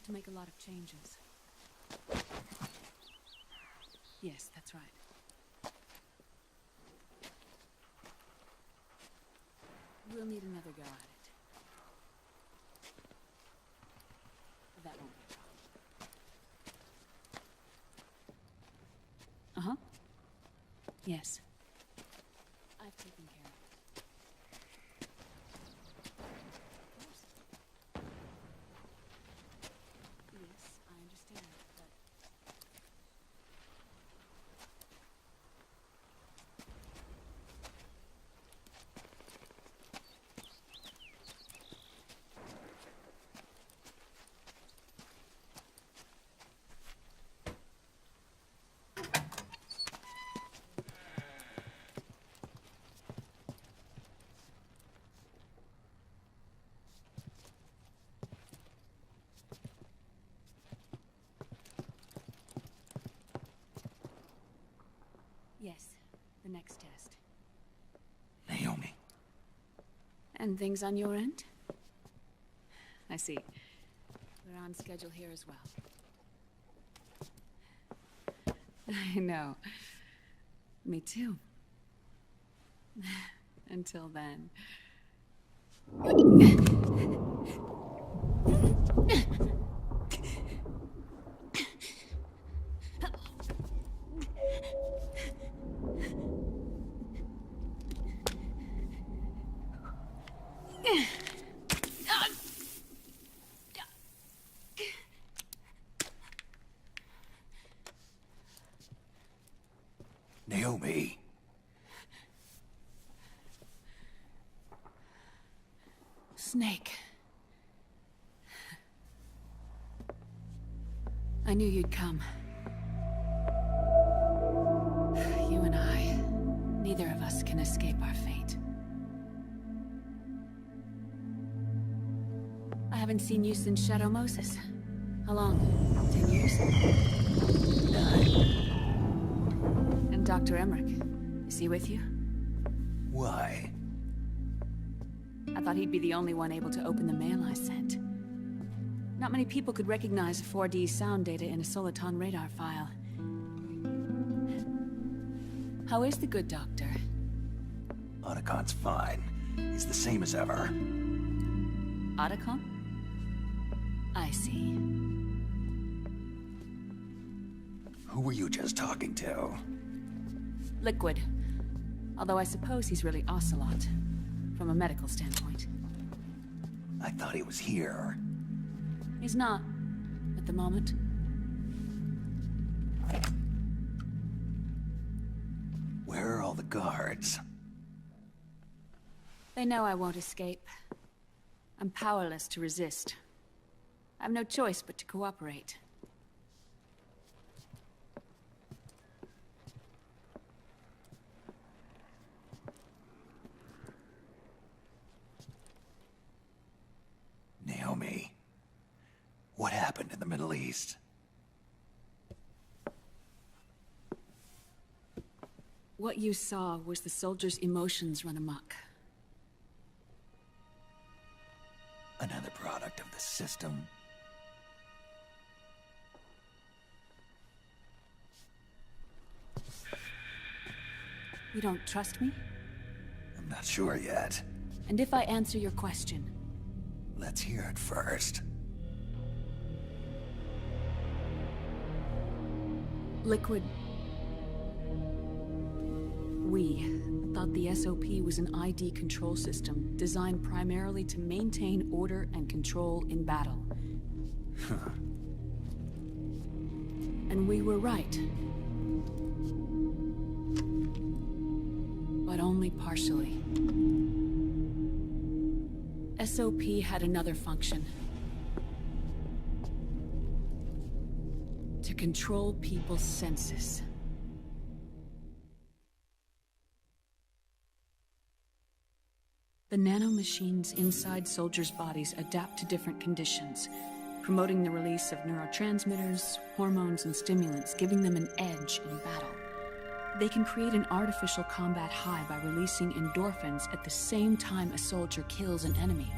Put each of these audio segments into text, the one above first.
to make a lot of changes. Yes, that's right. We'll need another go at it. That won't be a problem. Uh-huh. Yes. I've taken care of it. Of course. Yes, I understand, but... Yes, the next test. Naomi. And things on your end? I see. We're on schedule here as well. I know. Me too. Until then. Naomi. Snake. I knew you'd come. You and I, neither of us can escape our fate. I haven't seen you since Shadow Moses. How long? 10 years? 9. And Dr. Emmerich, is he with you? Why? I thought he'd be the only one able to open the mail I sent. Not many people could recognize 4D sound data in a soliton radar file. How is the good doctor? Otacon's fine. He's the same as ever. Otacon? I see. Who were you just talking to? Liquid. Although I suppose he's really Ocelot, from a medical standpoint. I thought he was here. He's not, at the moment. Where are all the guards? They know I won't escape. I'm powerless to resist. I have no choice but to cooperate. Naomi. What happened in the Middle East? What you saw was the soldiers' emotions run amok. Another product of the system. You don't trust me? I'm not sure yet. And if I answer your question? Let's hear it first. Liquid. We thought the SOP was an ID control system designed primarily to maintain order and control in battle. And we were right. But only partially. SOP had another function. To control people's senses. The nanomachines inside soldiers' bodies adapt to different conditions, promoting the release of neurotransmitters, hormones, and stimulants, giving them an edge in battle. They can create an artificial combat high by releasing endorphins at the same time a soldier kills an enemy.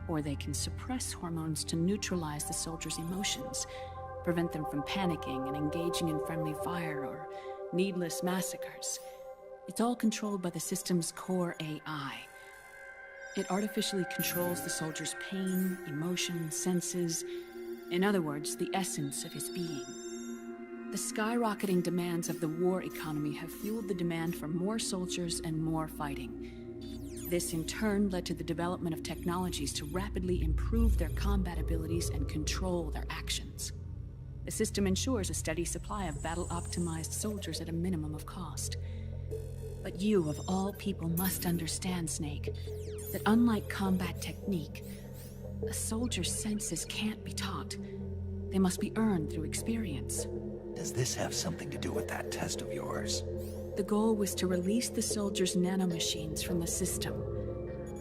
Or they can suppress hormones to neutralize the soldiers' emotions, prevent them from panicking and engaging in friendly fire or needless massacres. It's all controlled by the system's core AI. It artificially controls the soldier's pain, emotion, senses, in other words, the essence of his being. The skyrocketing demands of the war economy have fueled the demand for more soldiers and more fighting. This in turn led to the development of technologies to rapidly improve their combat abilities and control their actions. The system ensures a steady supply of battle-optimized soldiers at a minimum of cost. But you, of all people, must understand, Snake, that unlike combat technique, a soldier's senses can't be taught. They must be earned through experience. Does this have something to do with that test of yours? The goal was to release the soldiers' nanomachines from the system,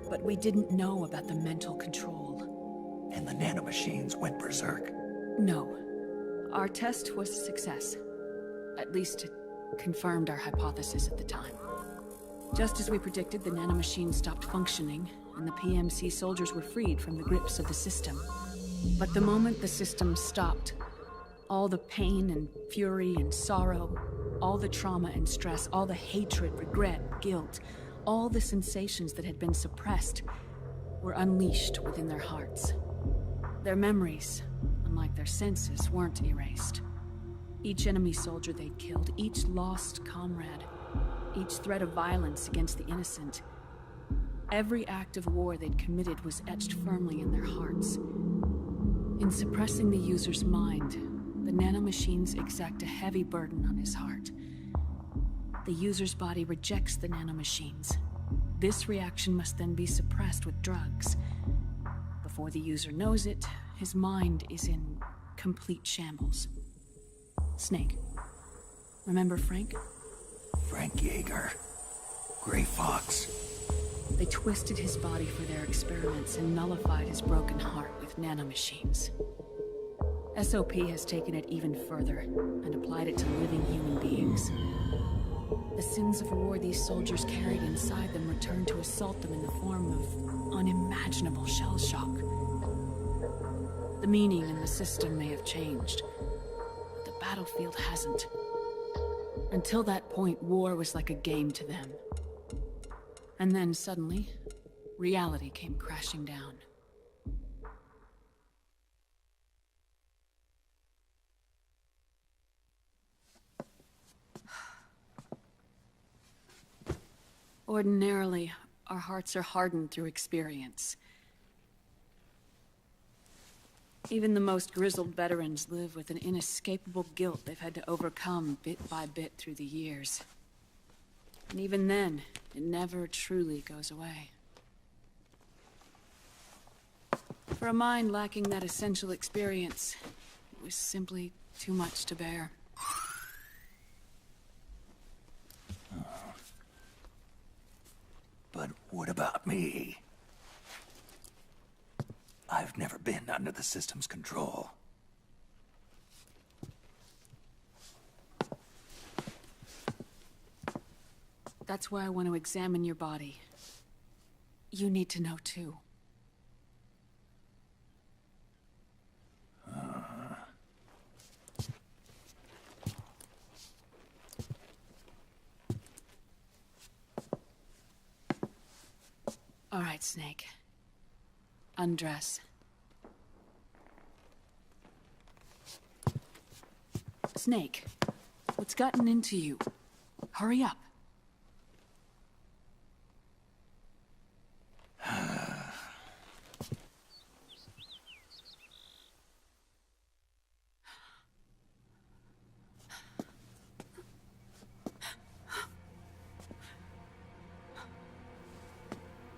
but we didn't know about the mental control. And the nanomachines went berserk? No. Our test was a success. At least it confirmed our hypothesis at the time. Just as we predicted, the nanomachines stopped functioning, and the PMC soldiers were freed from the grips of the system. But the moment the system stopped, all the pain and fury and sorrow, all the trauma and stress, all the hatred, regret, guilt, all the sensations that had been suppressed were unleashed within their hearts. Their memories, unlike their senses, weren't erased. Each enemy soldier they'd killed, each lost comrade, each threat of violence against the innocent, every act of war they'd committed was etched firmly in their hearts. In suppressing the user's mind, the nanomachines exact a heavy burden on his heart. The user's body rejects the nanomachines. This reaction must then be suppressed with drugs. Before the user knows it, his mind is in complete shambles. Snake, remember Frank? Frank Yeager. Gray Fox. They twisted his body for their experiments and nullified his broken heart with nanomachines. SOP has taken it even further and applied it to living human beings. The sins of war these soldiers carried inside them returned to assault them in the form of unimaginable shell shock. The meaning in the system may have changed, but the battlefield hasn't. Until that point, war was like a game to them. And then suddenly, reality came crashing down. Ordinarily, our hearts are hardened through experience. Even the most grizzled veterans live with an inescapable guilt they've had to overcome bit by bit through the years. And even then, it never truly goes away. For a mind lacking that essential experience, it was simply too much to bear. But what about me? I've never been under the system's control. That's why I want to examine your body. You need to know too. All right, Snake. Undress. Snake, what's gotten into you? Hurry up.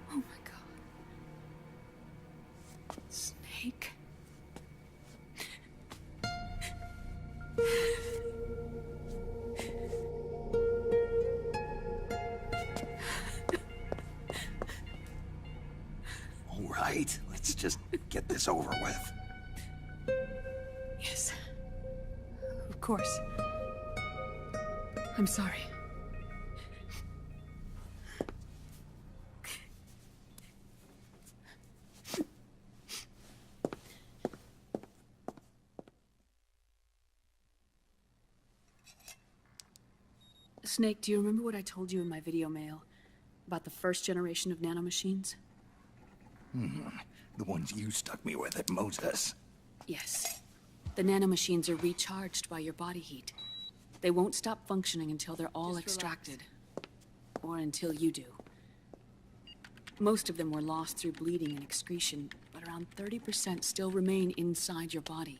Oh my God. Snake. All right, let's just get this over with. Yes. Of course. I'm sorry. Snake, do you remember what I told you in my video mail about the first generation of nanomachines? The ones you stuck me with at Moses. Yes. The nanomachines are recharged by your body heat. They won't stop functioning until they're all extracted. Or until you do. Most of them were lost through bleeding and excretion, but around 30% still remain inside your body,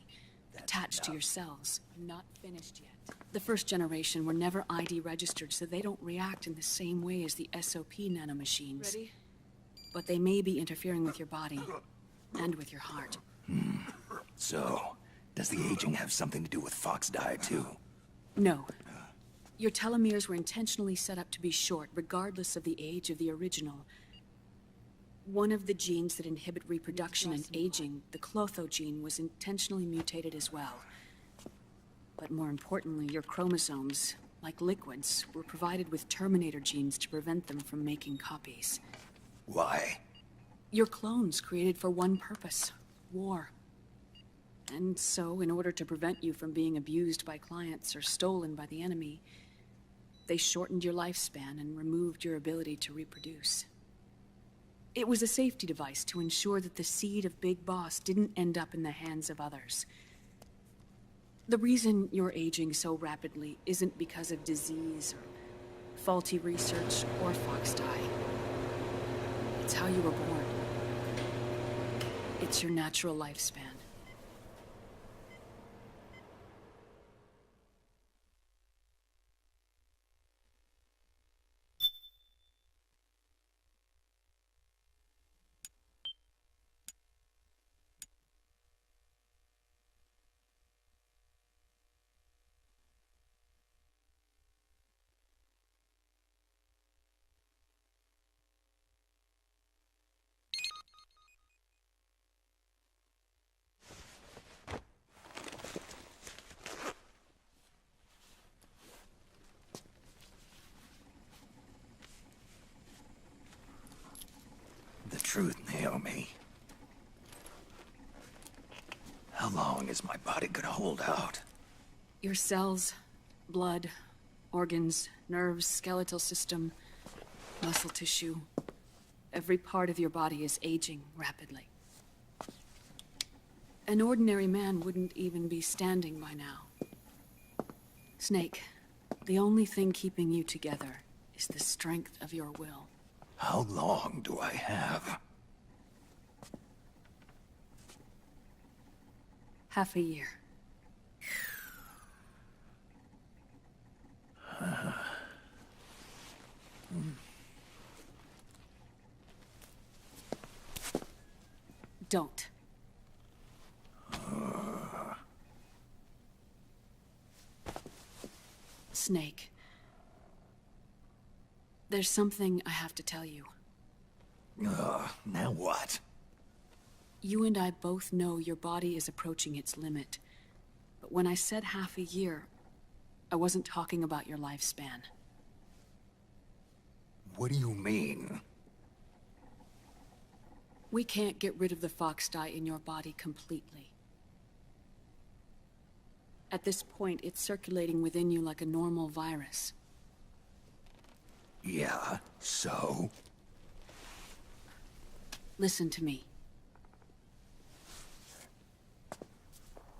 attached to your cells. I'm not finished yet. The first generation were never ID registered, so they don't react in the same way as the SOP nanomachines. Ready? But they may be interfering with your body, and with your heart. So, does the aging have something to do with Fox die too? No. Your telomeres were intentionally set up to be short, regardless of the age of the original. One of the genes that inhibit reproduction and aging, the Clotho gene, was intentionally mutated as well. But more importantly, your chromosomes, like liquids, were provided with terminator genes to prevent them from making copies. Why? Your clones created for one purpose: war. And so, in order to prevent you from being abused by clients or stolen by the enemy, they shortened your lifespan and removed your ability to reproduce. It was a safety device to ensure that the seed of Big Boss didn't end up in the hands of others. The reason you're aging so rapidly isn't because of disease or faulty research or Fox die. It's how you were born. It's your natural lifespan. The truth, Naomi. How long is my body gonna hold out? Your cells, blood, organs, nerves, skeletal system, muscle tissue. Every part of your body is aging rapidly. An ordinary man wouldn't even be standing by now. Snake, the only thing keeping you together is the strength of your will. How long do I have? Half a year. Don't. Snake. There's something I have to tell you. Now what? You and I both know your body is approaching its limit. But when I said half a year, I wasn't talking about your lifespan. What do you mean? We can't get rid of the Fox dye in your body completely. At this point, it's circulating within you like a normal virus. Yeah, so? Listen to me.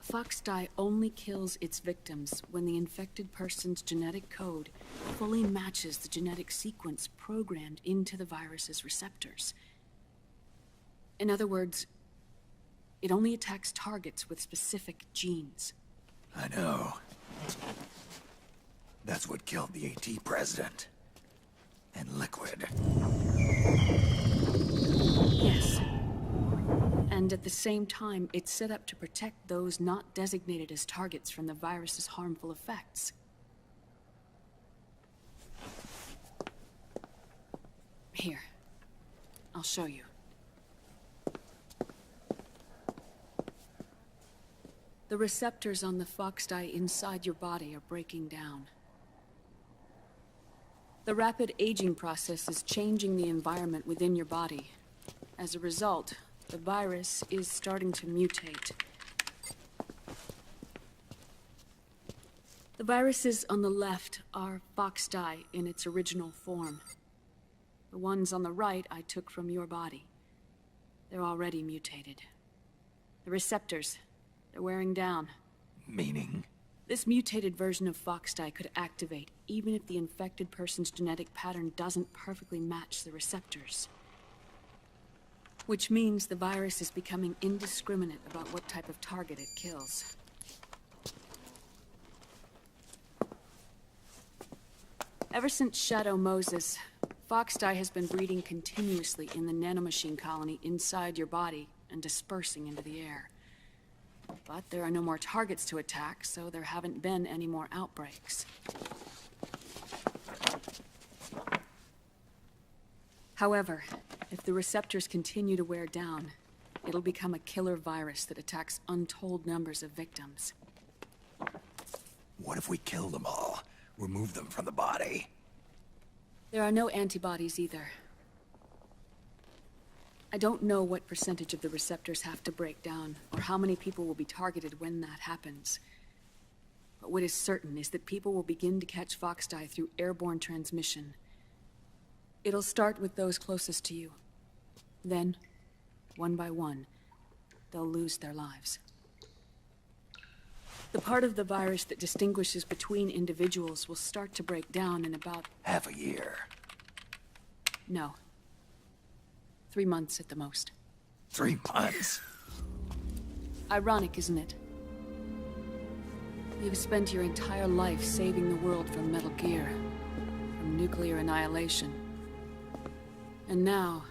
Fox dye only kills its victims when the infected person's genetic code fully matches the genetic sequence programmed into the virus's receptors. In other words, it only attacks targets with specific genes. I know. That's what killed the AT president. And Liquid. Yes. And at the same time, it's set up to protect those not designated as targets from the virus's harmful effects. Here. I'll show you. The receptors on the Fox dye inside your body are breaking down. The rapid aging process is changing the environment within your body. As a result, the virus is starting to mutate. The viruses on the left are fox dye in its original form. The ones on the right I took from your body. They're already mutated. The receptors, they're wearing down. Meaning? This mutated version of fox dye could activate even if the infected person's genetic pattern doesn't perfectly match the receptors. Which means the virus is becoming indiscriminate about what type of target it kills. Ever since Shadow Moses, fox dye has been breeding continuously in the nanomachine colony inside your body and dispersing into the air. But there are no more targets to attack, so there haven't been any more outbreaks. However, if the receptors continue to wear down, it'll become a killer virus that attacks untold numbers of victims. What if we kill them all? Remove them from the body? There are no antibodies either. I don't know what percentage of the receptors have to break down, or how many people will be targeted when that happens. But what is certain is that people will begin to catch fox dye through airborne transmission. It'll start with those closest to you. Then, one by one, they'll lose their lives. The part of the virus that distinguishes between individuals will start to break down in about... half a year. No. 3 months at the most. 3 months? Ironic, isn't it? You've spent your entire life saving the world from Metal Gear, from nuclear annihilation. And now,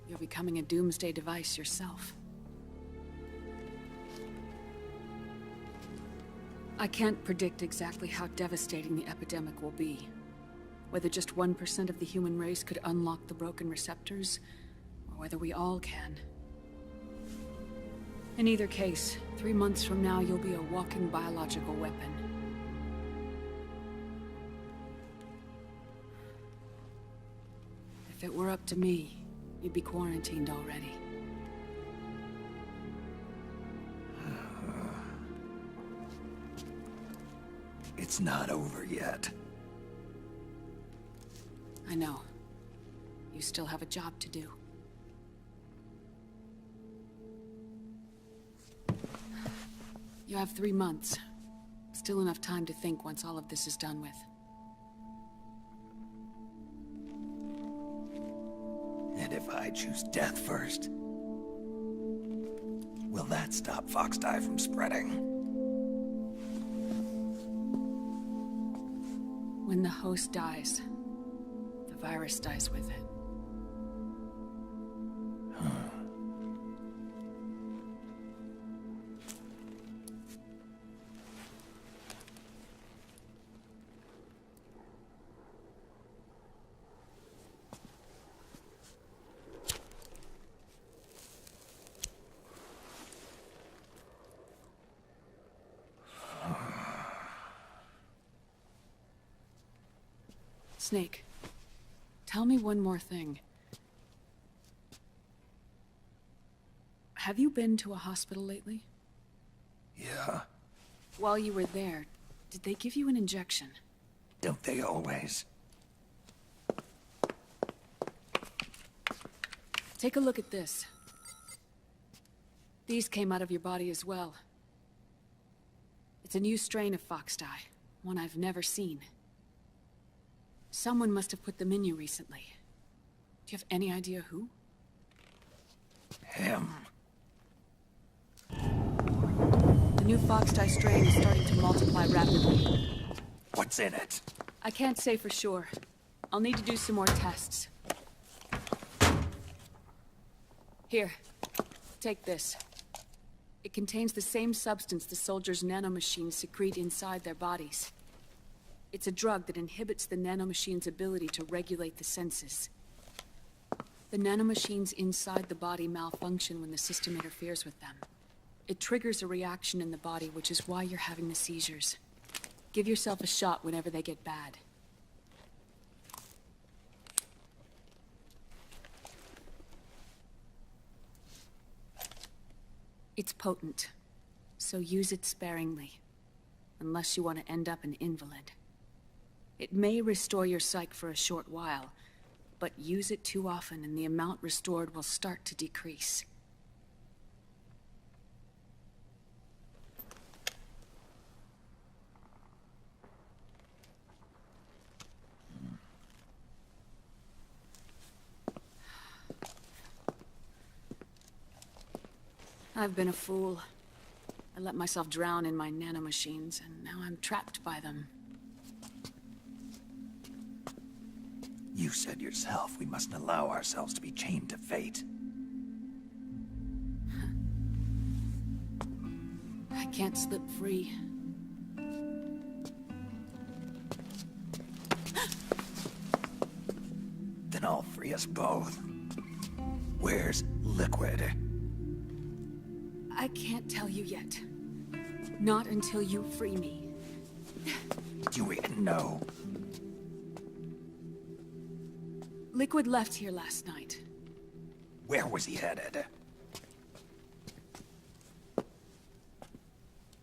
you're becoming a doomsday device yourself. I can't predict exactly how devastating the epidemic will be. Whether just 1% of the human race could unlock the broken receptors, or whether we all can. In either case, 3 months from now, you'll be a walking biological weapon. If it were up to me, you'd be quarantined already. It's not over yet. I know. You still have a job to do. You have 3 months. Still enough time to think once all of this is done with. And if I choose death first? Will that stop fox dye from spreading? When the host dies, the virus dies with it. Snake, tell me one more thing. Have you been to a hospital lately? Yeah. While you were there, did they give you an injection? Don't they always? Take a look at this. These came out of your body as well. It's a new strain of fox dye, one I've never seen. Someone must have put them in you recently. Do you have any idea who? Him. The new fox dye strain is starting to multiply rapidly. What's in it? I can't say for sure. I'll need to do some more tests. Here, take this. It contains the same substance the soldiers' nanomachines secrete inside their bodies. It's a drug that inhibits the nanomachine's ability to regulate the senses. The nanomachines inside the body malfunction when the system interferes with them. It triggers a reaction in the body, which is why you're having the seizures. Give yourself a shot whenever they get bad. It's potent, so use it sparingly. unless you want to end up an invalid. It may restore your psyche for a short while, but use it too often and the amount restored will start to decrease. I've been a fool. I let myself drown in my nanomachines, and now I'm trapped by them. You said yourself we mustn't allow ourselves to be chained to fate. I can't slip free. Then I'll free us both. Where's Liquid? I can't tell you yet. Not until you free me. Do we know? Liquid left here last night. Where was he headed?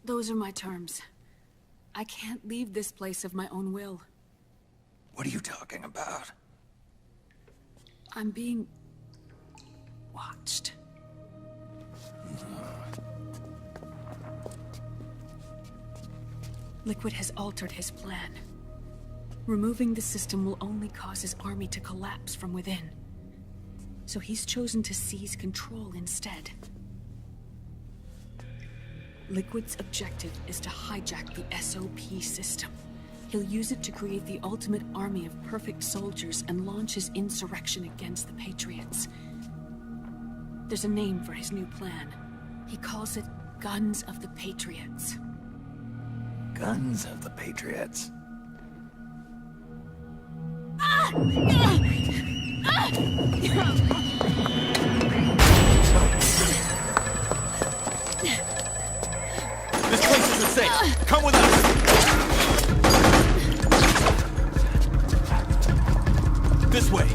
Those are my terms. I can't leave this place of my own will. What are you talking about? I'm being watched. Liquid has altered his plan. Removing the system will only cause his army to collapse from within. So he's chosen to seize control instead. Liquid's objective is to hijack the SOP system. He'll use it to create the ultimate army of perfect soldiers and launch his insurrection against the Patriots. There's a name for his new plan. He calls it Guns of the Patriots. Guns of the Patriots. This place isn't safe. Come with us. This way.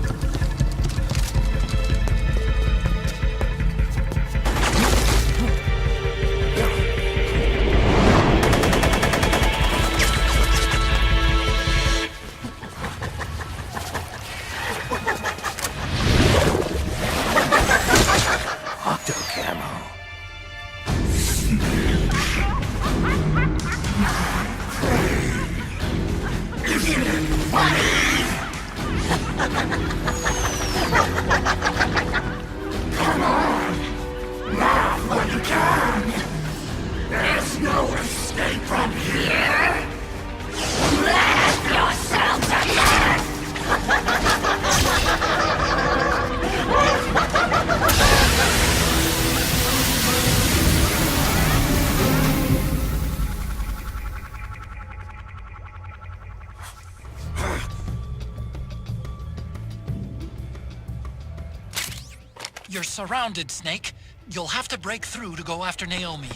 You're surrounded, Snake. You'll have to break through to go after Naomi.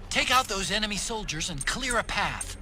Take out those enemy soldiers and clear a path.